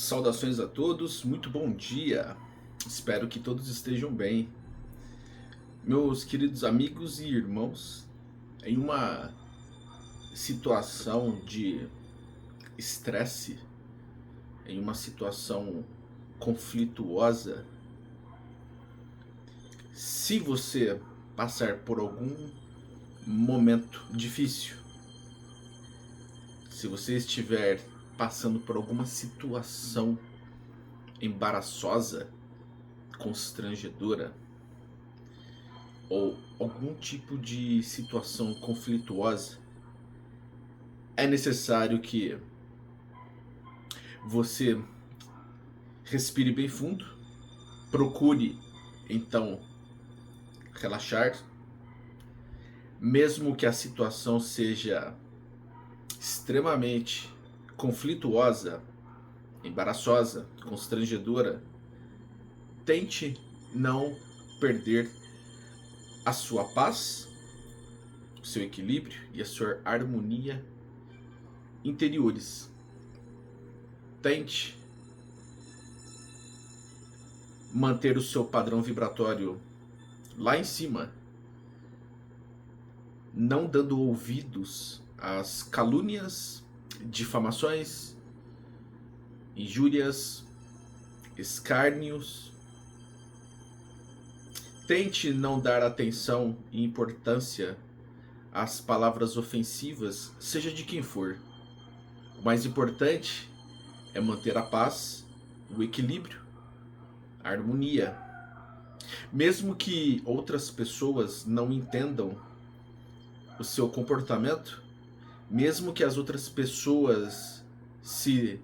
Saudações a todos, muito bom dia. Espero que todos estejam bem. Meus queridos amigos e irmãos, em uma situação de estresse, em uma situação conflituosa, se você passar por algum momento difícil, se você estiver passando por alguma situação embaraçosa, constrangedora ou algum tipo de situação conflituosa, é necessário que você respire bem fundo, procure então relaxar, mesmo que a situação seja extremamente conflituosa, embaraçosa, constrangedora. Tente não perder a sua paz, o seu equilíbrio e a sua harmonia interiores. Tente manter o seu padrão vibratório lá em cima, não dando ouvidos às calúnias, difamações, injúrias, escárnios. Tente não dar atenção e importância às palavras ofensivas, seja de quem for. O mais importante é manter a paz, o equilíbrio, a harmonia. Mesmo que outras pessoas não entendam o seu comportamento, mesmo que as outras pessoas se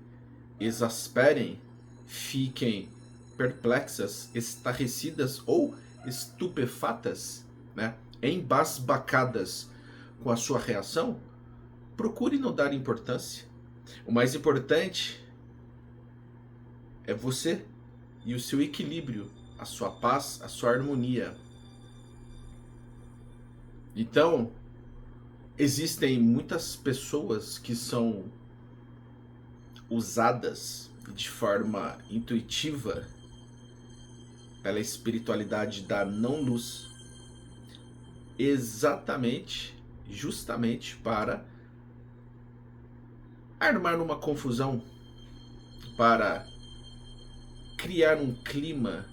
exasperem, fiquem perplexas, estarrecidas ou estupefatas, né, embasbacadas com a sua reação, procure não dar importância. O mais importante é você e o seu equilíbrio, a sua paz, a sua harmonia. Então, existem muitas pessoas que são usadas de forma intuitiva pela espiritualidade da não-luz, justamente para armar uma confusão, para criar um clima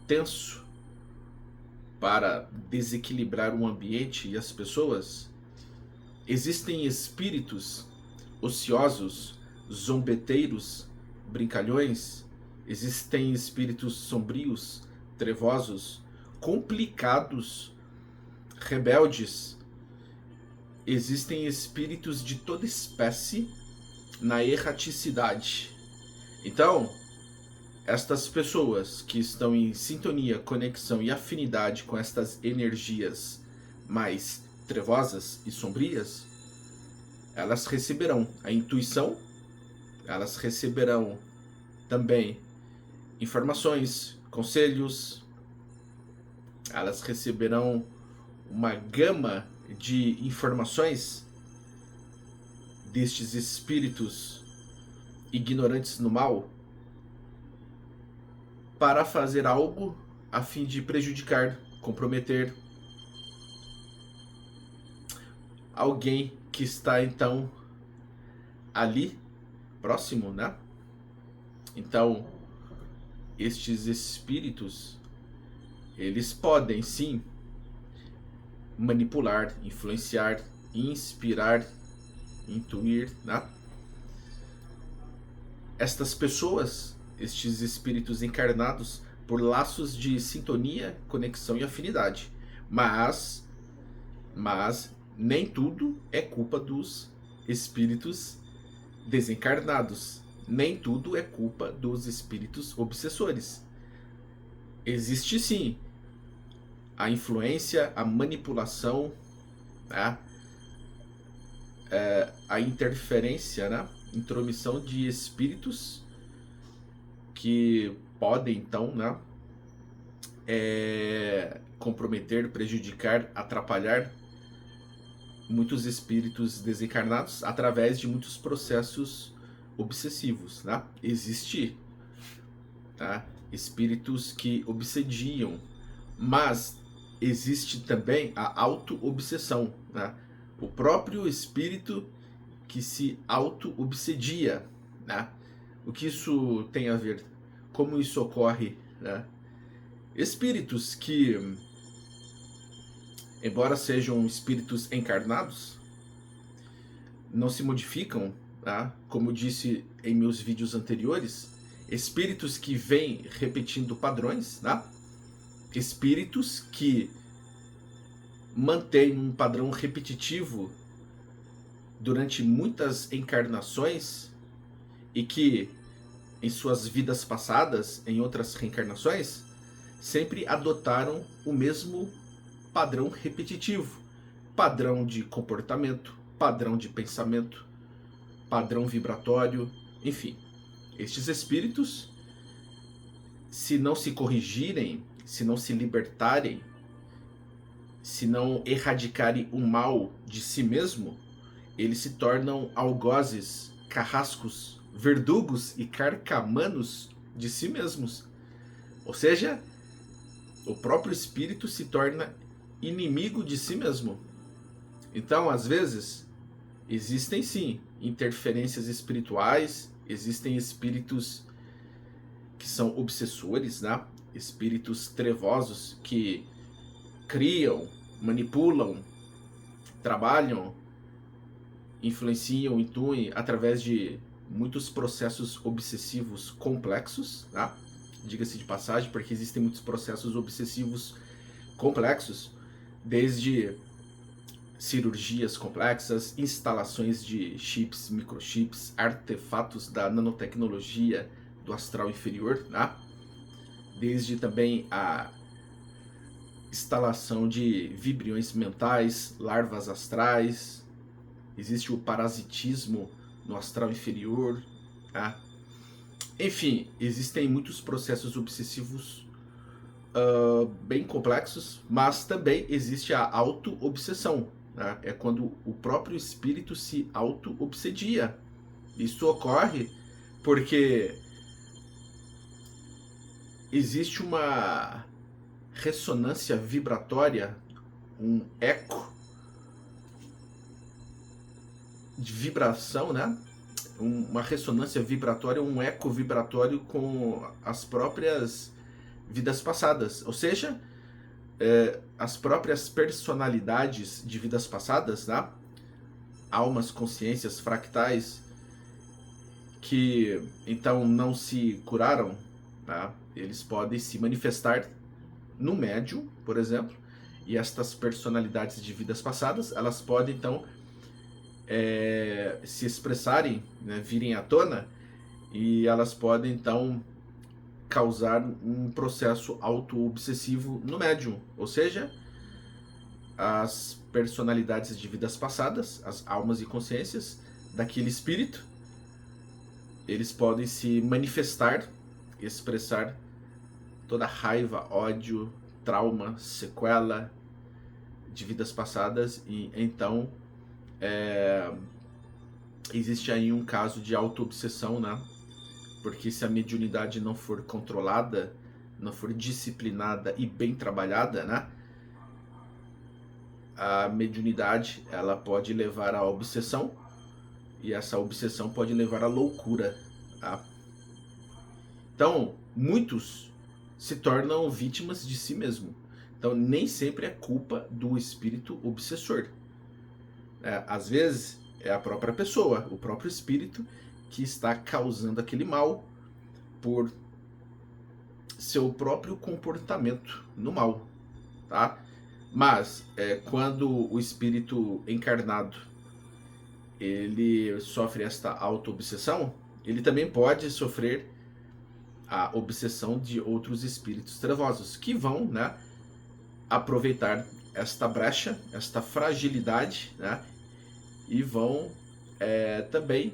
tenso, para desequilibrar o ambiente e as pessoas. Existem espíritos ociosos, zombeteiros, brincalhões. Existem espíritos sombrios, trevosos, complicados, rebeldes. Existem espíritos de toda espécie na erraticidade. Então, estas pessoas que estão em sintonia, conexão e afinidade com estas energias mais trevosas e sombrias, elas receberão a intuição, elas receberão também informações, conselhos, elas receberão uma gama de informações destes espíritos ignorantes no mal para fazer algo a fim de prejudicar, comprometer alguém que está então ali próximo, né? Então, estes espíritos, eles podem sim manipular, influenciar, inspirar, intuir, né? Estas pessoas, estes espíritos encarnados, por laços de sintonia, conexão e afinidade. Mas nem tudo é culpa dos espíritos desencarnados. Nem tudo é culpa dos espíritos obsessores. Existe sim a influência, a manipulação, né? A interferência, né? Intromissão de espíritos que podem então, né? Comprometer, prejudicar, atrapalhar muitos espíritos desencarnados através de muitos processos obsessivos, né? Existe, tá? Espíritos que obsediam, mas existe também a auto-obsessão, né? O próprio espírito que se auto-obsedia, né? O que isso tem a ver? Como isso ocorre, né? Espíritos que, embora sejam espíritos encarnados, não se modificam, tá? Como disse em meus vídeos anteriores, espíritos que vêm repetindo padrões, tá? Espíritos que mantêm um padrão repetitivo durante muitas encarnações e que em suas vidas passadas, em outras reencarnações, sempre adotaram o mesmo padrão repetitivo, padrão de comportamento, padrão de pensamento, padrão vibratório, enfim. Estes espíritos, se não se corrigirem, se não se libertarem, se não erradicarem o mal de si mesmo, eles se tornam algozes, carrascos, verdugos e carcamanos de si mesmos. Ou seja, o próprio espírito se torna inimigo de si mesmo. Então, às vezes, existem sim interferências espirituais, existem espíritos que são obsessores, né? Espíritos trevosos que criam, manipulam, trabalham, influenciam, intuem através de muitos processos obsessivos complexos, tá? Diga-se de passagem, porque existem muitos processos obsessivos complexos, desde cirurgias complexas, instalações de chips, microchips, artefatos da nanotecnologia do astral inferior, né? Desde também a instalação de vibriões mentais, larvas astrais, existe o parasitismo no astral inferior, tá? Enfim, existem muitos processos obsessivos bem complexos, mas também existe a auto-obsessão, né? É quando o próprio espírito se auto-obsedia. Isso ocorre porque existe uma ressonância vibratória, um eco de vibração, né? Uma ressonância vibratória, um eco vibratório com as próprias vidas passadas. Ou seja, as próprias personalidades de vidas passadas, né? Almas, consciências fractais que então não se curaram, tá? Eles podem se manifestar no médium, por exemplo, e estas personalidades de vidas passadas, elas podem então se expressarem, né, virem à tona, e elas podem então causar um processo auto-obsessivo no médium, ou seja, as personalidades de vidas passadas, as almas e consciências daquele espírito, eles podem se manifestar, expressar toda raiva, ódio, trauma, sequela de vidas passadas, e então existe aí um caso de auto-obsessão, né? Porque se a mediunidade não for controlada, não for disciplinada e bem trabalhada, né? A mediunidade, ela pode levar à obsessão, e essa obsessão pode levar à loucura, tá? Então, muitos se tornam vítimas de si mesmo. Então, nem sempre é culpa do espírito obsessor. Às vezes, é a própria pessoa, o próprio espírito, que está causando aquele mal por seu próprio comportamento no mal, tá? Mas, quando o espírito encarnado ele sofre esta auto-obsessão, ele também pode sofrer a obsessão de outros espíritos trevosos, que vão, né, aproveitar esta brecha, esta fragilidade, né, e vão também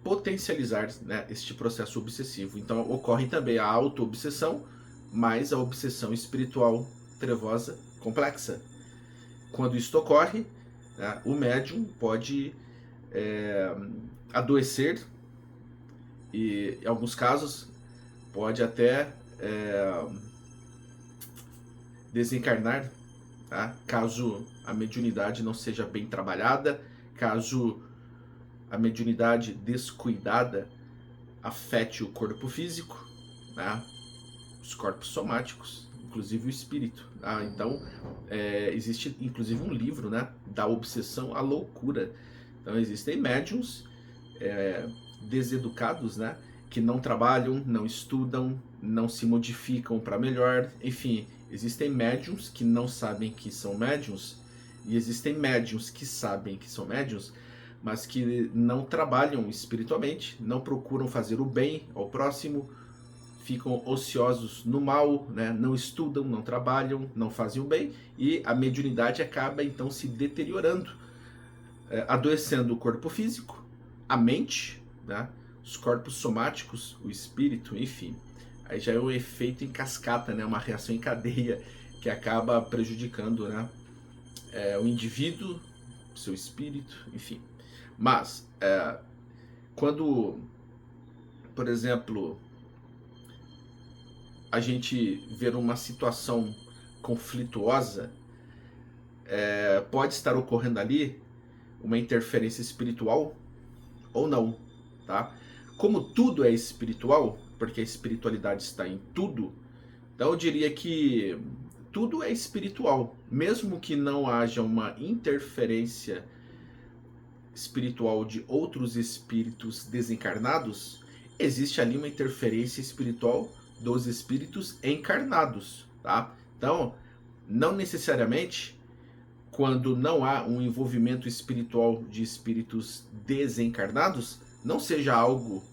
potencializar, né, este processo obsessivo. Então ocorre também a auto-obsessão, mais a obsessão espiritual trevosa complexa. Quando isto ocorre, né, o médium pode adoecer e, em alguns casos, pode até desencarnar, tá? Caso a mediunidade não seja bem trabalhada, caso a mediunidade descuidada afete o corpo físico, né? Os corpos somáticos, inclusive o espírito. Tá? Então, existe inclusive um livro, né, da obsessão à loucura. Então, existem médiums deseducados, né, que não trabalham, não estudam, não se modificam para melhor. Enfim, existem médiums que não sabem que são médiums e existem médiums que sabem que são médiums, mas que não trabalham espiritualmente, não procuram fazer o bem ao próximo, ficam ociosos no mal, né? Não estudam, não trabalham, não fazem o bem, e a mediunidade acaba então se deteriorando, adoecendo o corpo físico, a mente, né? Os corpos somáticos, o espírito, enfim. Aí já é um efeito em cascata, né? Uma reação em cadeia que acaba prejudicando, né? O indivíduo, seu espírito, enfim. Mas, quando, por exemplo, a gente vê uma situação conflituosa, pode estar ocorrendo ali uma interferência espiritual ou não, tá? Como tudo é espiritual, porque a espiritualidade está em tudo, então eu diria que tudo é espiritual, mesmo que não haja uma interferência espiritual de outros espíritos desencarnados, existe ali uma interferência espiritual dos espíritos encarnados, tá? Então, não necessariamente quando não há um envolvimento espiritual de espíritos desencarnados, não seja algo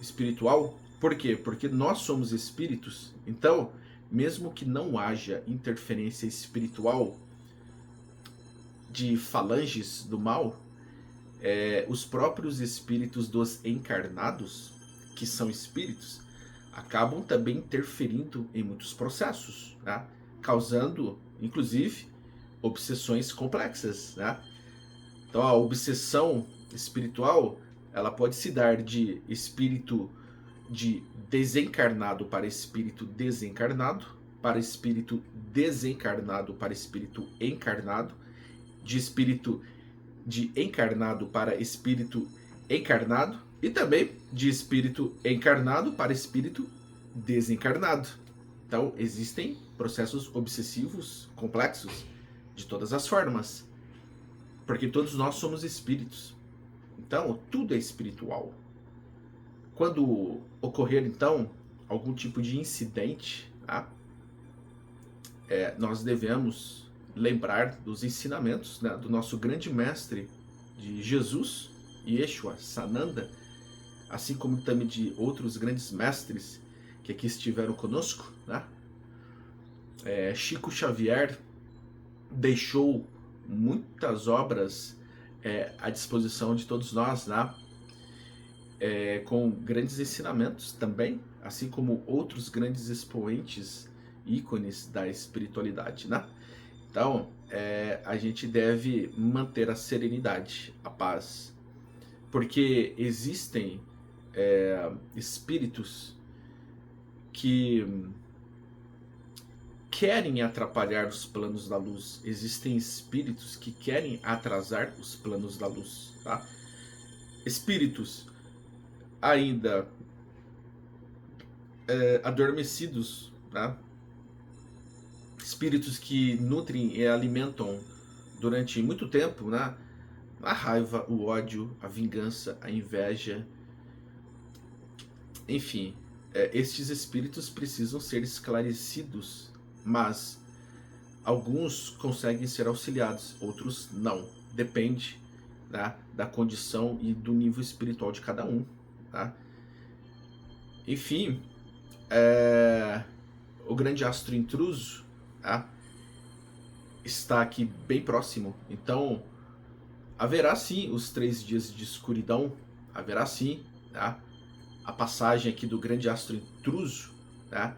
espiritual. Por quê? Porque nós somos espíritos. Então, mesmo que não haja interferência espiritual de falanges do mal, os próprios espíritos dos encarnados, que são espíritos, acabam também interferindo em muitos processos, né? Causando, inclusive, obsessões complexas, né? Então, a obsessão espiritual, ela pode se dar de espírito de desencarnado para espírito desencarnado, para espírito desencarnado para espírito encarnado, de espírito de encarnado para espírito encarnado e também de espírito encarnado para espírito desencarnado. Então, existem processos obsessivos complexos de todas as formas, porque todos nós somos espíritos. Então, tudo é espiritual. Quando ocorrer, então, algum tipo de incidente, tá? Nós devemos lembrar dos ensinamentos, né, do nosso grande mestre, de Jesus, Yeshua, Sananda, assim como também de outros grandes mestres que aqui estiveram conosco, né? Chico Xavier deixou muitas obras à disposição de todos nós, né? Com grandes ensinamentos também, assim como outros grandes expoentes, ícones da espiritualidade, né? Então, a gente deve manter a serenidade, a paz, porque existem espíritos que querem atrapalhar os planos da luz, existem espíritos que querem atrasar os planos da luz, tá? Espíritos ainda adormecidos, tá? Espíritos que nutrem e alimentam durante muito tempo, né? A raiva, o ódio, a vingança, a inveja, enfim, estes espíritos precisam ser esclarecidos, mas alguns conseguem ser auxiliados, outros não. Depende, né, da condição e do nível espiritual de cada um, tá? Enfim, o grande astro intruso, tá, está aqui bem próximo. Então, haverá sim os 3 dias de escuridão, haverá sim, tá, a passagem aqui do grande astro intruso, tá,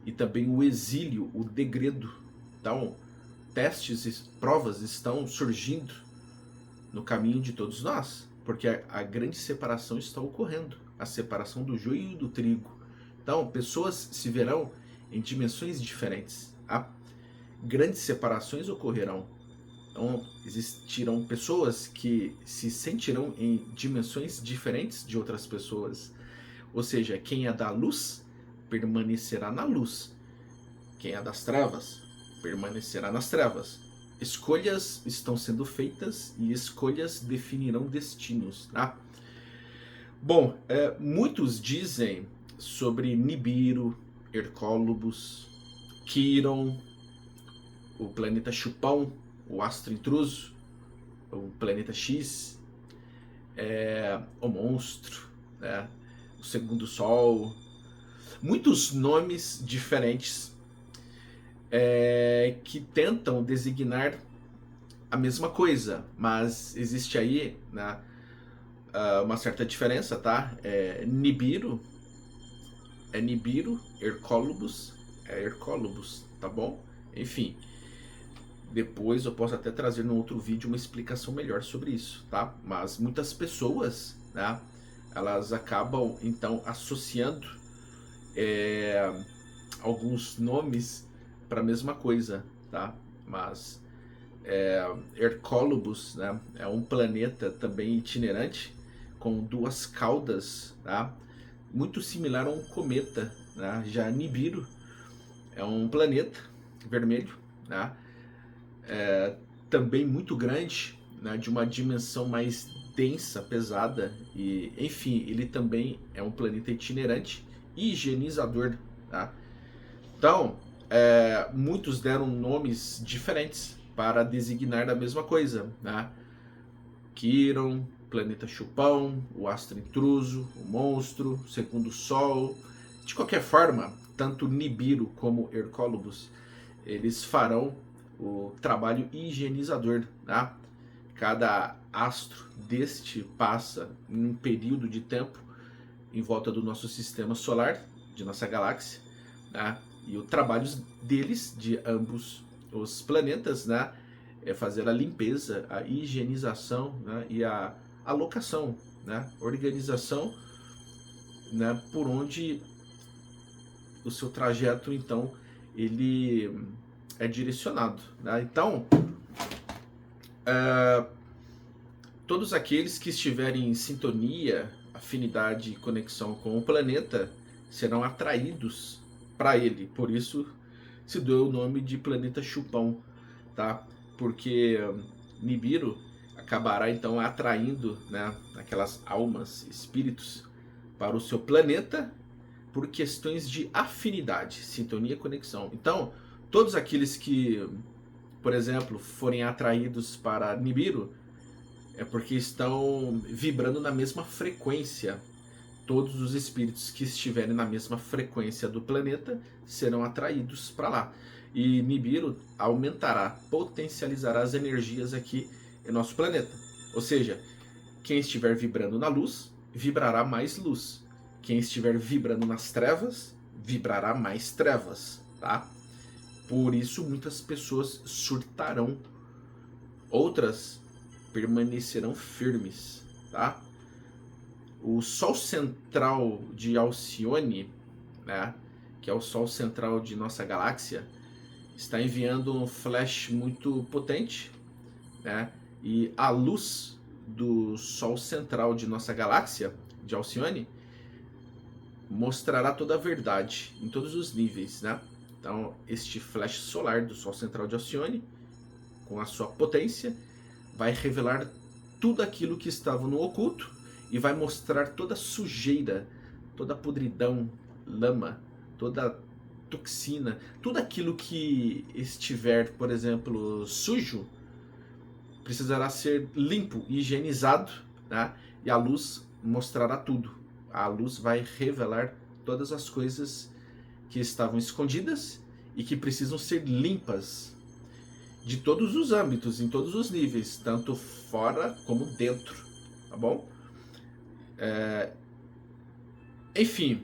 e também o exílio, o degredo. Então, testes e provas estão surgindo no caminho de todos nós, porque a grande separação está ocorrendo, a separação do joio e do trigo. Então, pessoas se verão em dimensões diferentes, tá? Grandes separações ocorrerão. Então, existirão pessoas que se sentirão em dimensões diferentes de outras pessoas. Ou seja, quem é da luz permanecerá na luz. Quem é das trevas permanecerá nas trevas. Escolhas estão sendo feitas e escolhas definirão destinos, tá? Bom, muitos dizem sobre Nibiru, Hercólobos, Quiron, o planeta Chupão, o astro intruso, o planeta X, o monstro, né? O segundo sol, muitos nomes diferentes que tentam designar a mesma coisa, mas existe aí, né, uma certa diferença, tá? Nibiru é Nibiru, Hercólobos é Hercólobos, tá bom? Enfim, depois eu posso até trazer num outro vídeo uma explicação melhor sobre isso, tá? Mas muitas pessoas, né, elas acabam então associando alguns nomes para a mesma coisa, tá? Mas Hercólobos, né, é um planeta também itinerante com duas caudas, tá? Muito similar a um cometa, né? Já Nibiru é um planeta vermelho, né? Também muito grande, né? De uma dimensão mais densa, pesada e, enfim, ele também é um planeta itinerante e higienizador, tá? Então, muitos deram nomes diferentes para designar a mesma coisa, né? Quiron, planeta Chupão, o astro intruso, o monstro, o segundo sol. De qualquer forma, tanto Nibiru como Hercólobos, eles farão o trabalho higienizador, tá? Cada astro deste passa em um período de tempo em volta do nosso sistema solar, de nossa galáxia, né? E o trabalho deles, de ambos os planetas, né, é fazer a limpeza, a higienização, né, e a alocação, né, organização, né, por onde o seu trajeto, então, ele é direcionado, né? Então, todos aqueles que estiverem em sintonia, afinidade e conexão com o planeta serão atraídos para ele. Por isso se deu o nome de planeta Chupão, tá? Porque Nibiru acabará então atraindo, né, aquelas almas, espíritos para o seu planeta por questões de afinidade, sintonia e conexão. Então, todos aqueles que, por exemplo, forem atraídos para Nibiru é porque estão vibrando na mesma frequência. Todos os espíritos que estiverem na mesma frequência do planeta serão atraídos para lá. E Nibiru aumentará, potencializará as energias aqui em nosso planeta. Ou seja, quem estiver vibrando na luz, vibrará mais luz. Quem estiver vibrando nas trevas, vibrará mais trevas, tá? Por isso muitas pessoas surtarão. Outras permanecerão firmes, tá? O Sol central de Alcione, né, que é o Sol central de nossa galáxia, está enviando um flash muito potente, né, e a luz do Sol central de nossa galáxia, de Alcione, mostrará toda a verdade em todos os níveis, né? Então, este flash solar do Sol central de Alcione, com a sua potência, vai revelar tudo aquilo que estava no oculto e vai mostrar toda a sujeira, toda a podridão, lama, toda a toxina, tudo aquilo que estiver, por exemplo, sujo, precisará ser limpo, higienizado, né? E a luz mostrará tudo. A luz vai revelar todas as coisas que estavam escondidas e que precisam ser limpas de todos os âmbitos, em todos os níveis, tanto fora como dentro, tá bom? Enfim,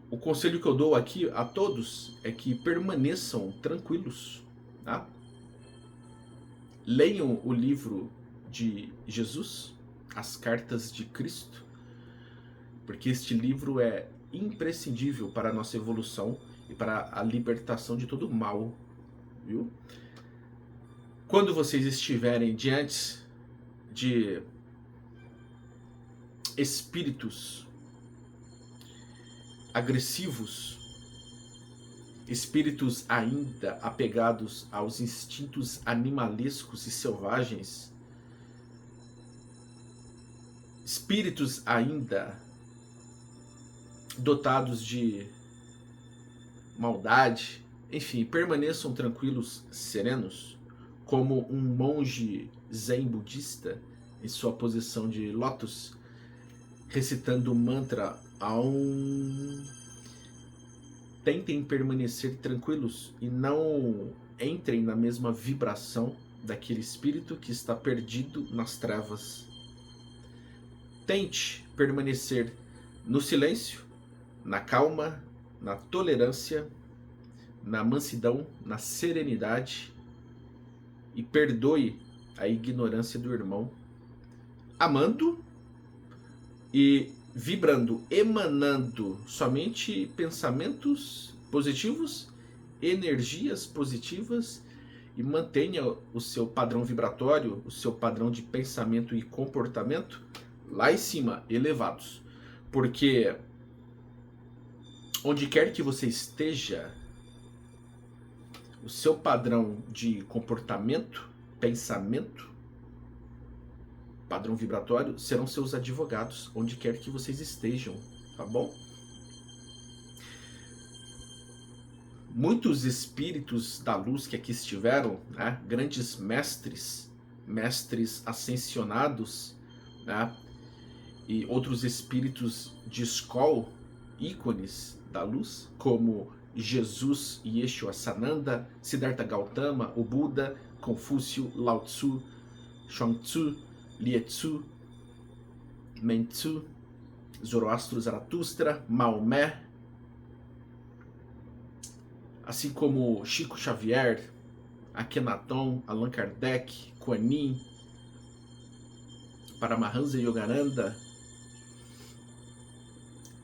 o conselho que eu dou aqui a todos é que permaneçam tranquilos, tá? Leiam o livro de Jesus, As Cartas de Cristo, porque este livro é imprescindível para a nossa evolução e para a libertação de todo o mal, viu? Quando vocês estiverem diante de espíritos agressivos, espíritos ainda apegados aos instintos animalescos e selvagens, espíritos ainda dotados de maldade, enfim, permaneçam tranquilos, serenos, como um monge zen budista em sua posição de lótus, recitando o mantra Aum. Tentem permanecer tranquilos e não entrem na mesma vibração daquele espírito que está perdido nas trevas. Tente permanecer no silêncio, na calma, na tolerância, na mansidão, na serenidade, e perdoe a ignorância do irmão, amando e vibrando, emanando somente pensamentos positivos, energias positivas, e mantenha o seu padrão vibratório, o seu padrão de pensamento e comportamento lá em cima, elevados. Porque onde quer que você esteja, o seu padrão de comportamento, pensamento, padrão vibratório, serão seus advogados, onde quer que vocês estejam, tá bom? Muitos espíritos da luz que aqui estiveram, né, grandes mestres ascensionados, né, e outros espíritos de escola, ícones da luz, como Jesus e Yeshua Sananda, Siddhartha Gautama, o Buda, Confúcio, Lao Tzu, Chuang Tzu, Lietzu, Mentzu, Zoroastro Zaratustra, Maomé, assim como Chico Xavier, Akhenaton, Allan Kardec, Kuan Yin, Paramahansa Yogananda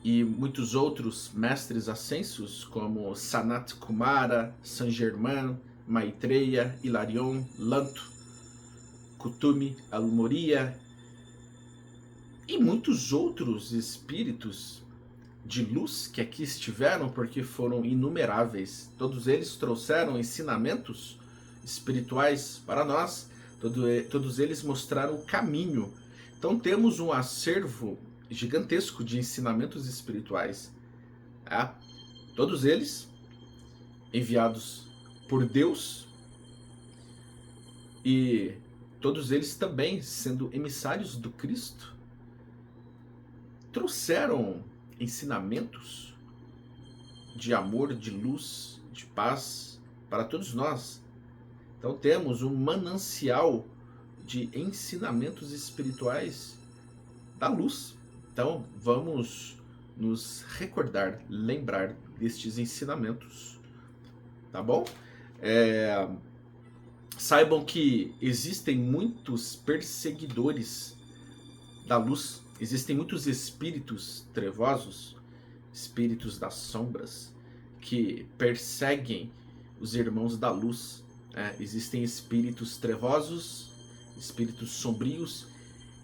e muitos outros mestres ascensos como Sanat Kumara, Saint Germain, Maitreya, Hilarion, Lanto, Kutumi, Almoria e muitos outros espíritos de luz que aqui estiveram, porque foram inumeráveis. Todos eles trouxeram ensinamentos espirituais para nós, todos eles mostraram o caminho. Então temos um acervo gigantesco de ensinamentos espirituais, tá? Todos eles enviados por Deus e todos eles também sendo emissários do Cristo, trouxeram ensinamentos de amor, de luz, de paz para todos nós. Então temos um manancial de ensinamentos espirituais da luz. Então vamos nos recordar, lembrar destes ensinamentos, tá bom? Saibam que existem muitos perseguidores da luz, existem muitos espíritos trevosos, espíritos das sombras, que perseguem os irmãos da luz. Existem espíritos trevosos, espíritos sombrios,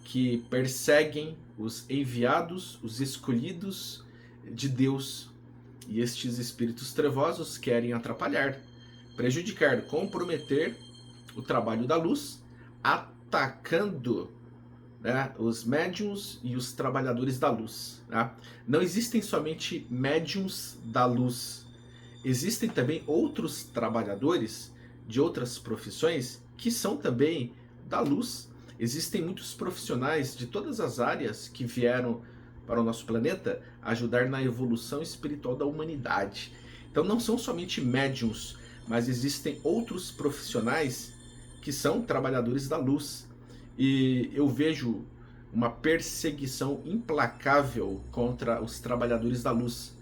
que perseguem os enviados, os escolhidos de Deus. E estes espíritos trevosos querem atrapalhar, prejudicar, comprometer o trabalho da luz, atacando, né, os médiuns e os trabalhadores da luz. Né? Não existem somente médiuns da luz, existem também outros trabalhadores de outras profissões que são também da luz. Existem muitos profissionais de todas as áreas que vieram para o nosso planeta ajudar na evolução espiritual da humanidade. Então não são somente médiuns, mas existem outros profissionais que são trabalhadores da luz. E eu vejo uma perseguição implacável contra os trabalhadores da luz.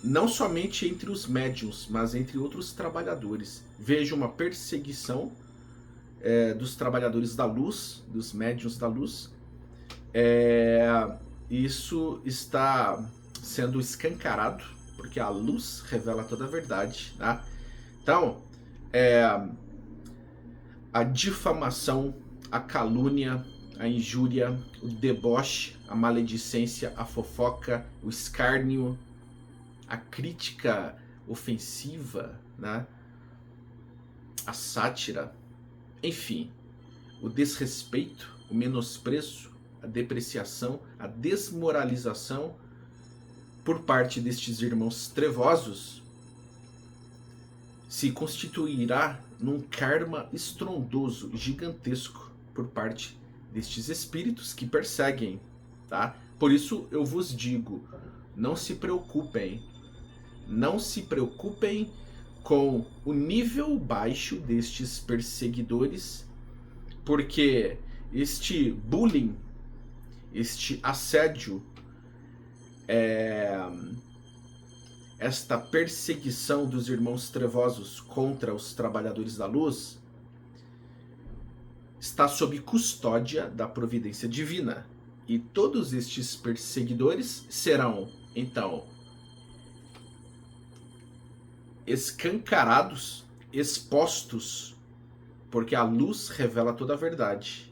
Não somente entre os médiuns, mas entre outros trabalhadores. Vejo uma perseguição dos trabalhadores da luz, dos médiuns da luz. Isso está sendo escancarado, porque a luz revela toda a verdade, tá? Então, a difamação, a calúnia, a injúria, o deboche, a maledicência, a fofoca, o escárnio, a crítica ofensiva, né? A sátira, enfim, o desrespeito, o menosprezo, a depreciação, a desmoralização por parte destes irmãos trevosos se constituirá num karma estrondoso, gigantesco, por parte destes espíritos que perseguem, tá? Por isso eu vos digo, não se preocupem com o nível baixo destes perseguidores, porque este bullying, este assédio, esta perseguição dos irmãos trevosos contra os trabalhadores da luz está sob custódia da providência divina. E todos estes perseguidores serão, então, escancarados, expostos, porque a luz revela toda a verdade.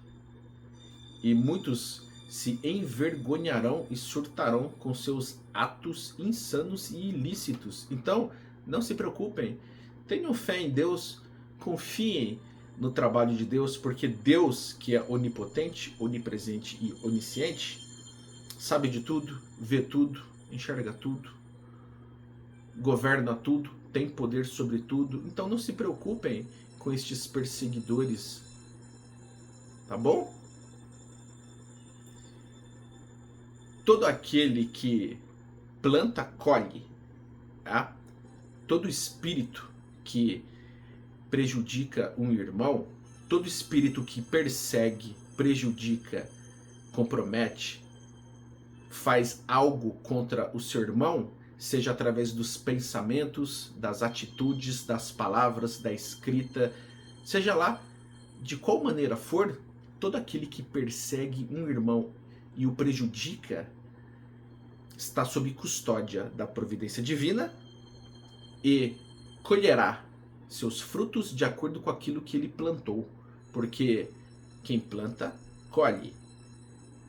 E muitos se envergonharão e surtarão com seus atos insanos e ilícitos. Então, não se preocupem, tenham fé em Deus, confiem no trabalho de Deus, porque Deus, que é onipotente, onipresente e onisciente, sabe de tudo, vê tudo, enxerga tudo, governa tudo, tem poder sobre tudo. Então não se preocupem com estes perseguidores, tá bom? Todo aquele que planta, colhe, tá? Todo espírito que prejudica um irmão, todo espírito que persegue, prejudica, compromete, faz algo contra o seu irmão, seja através dos pensamentos, das atitudes, das palavras, da escrita, seja lá de qual maneira for, todo aquele que persegue um irmão e o prejudica está sob custódia da providência divina e colherá seus frutos de acordo com aquilo que ele plantou, porque quem planta, colhe.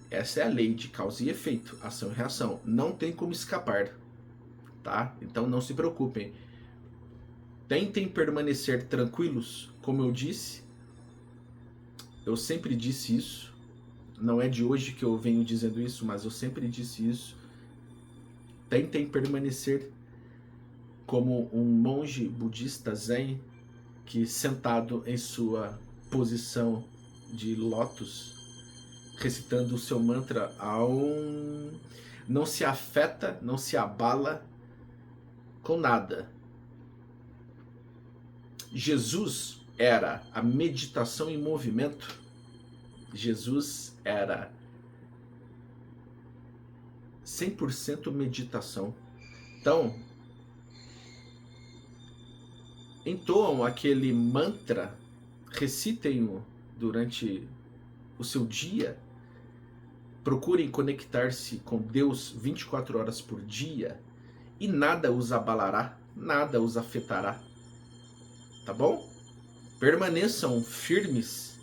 Essa é a lei de causa e efeito, ação e reação. Não tem como escapar, tá? Então não se preocupem. Tentem permanecer tranquilos, como eu disse. Eu sempre disse isso. Não é de hoje que eu venho dizendo isso, mas eu sempre disse isso. Tentem permanecer como um monge budista zen, que sentado em sua posição de lótus, recitando o seu mantra Aum, não se afeta, não se abala com nada. Jesus era a meditação em movimento. Jesus era 100% meditação. Então, entoam aquele mantra, recitem-o durante o seu dia, procurem conectar-se com Deus 24 horas por dia e nada os abalará, nada os afetará, tá bom? Permaneçam firmes,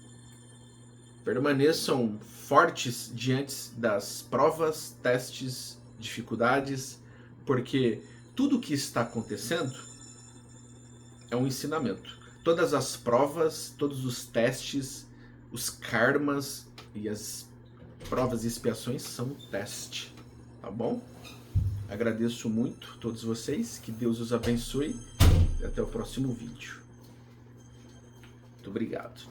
permaneçam fortes diante das provas, testes, dificuldades, porque tudo o que está acontecendo é um ensinamento. Todas as provas, todos os testes, os karmas e as provas e expiações são um teste, tá bom? Agradeço muito a todos vocês, que Deus os abençoe e até o próximo vídeo. Muito obrigado.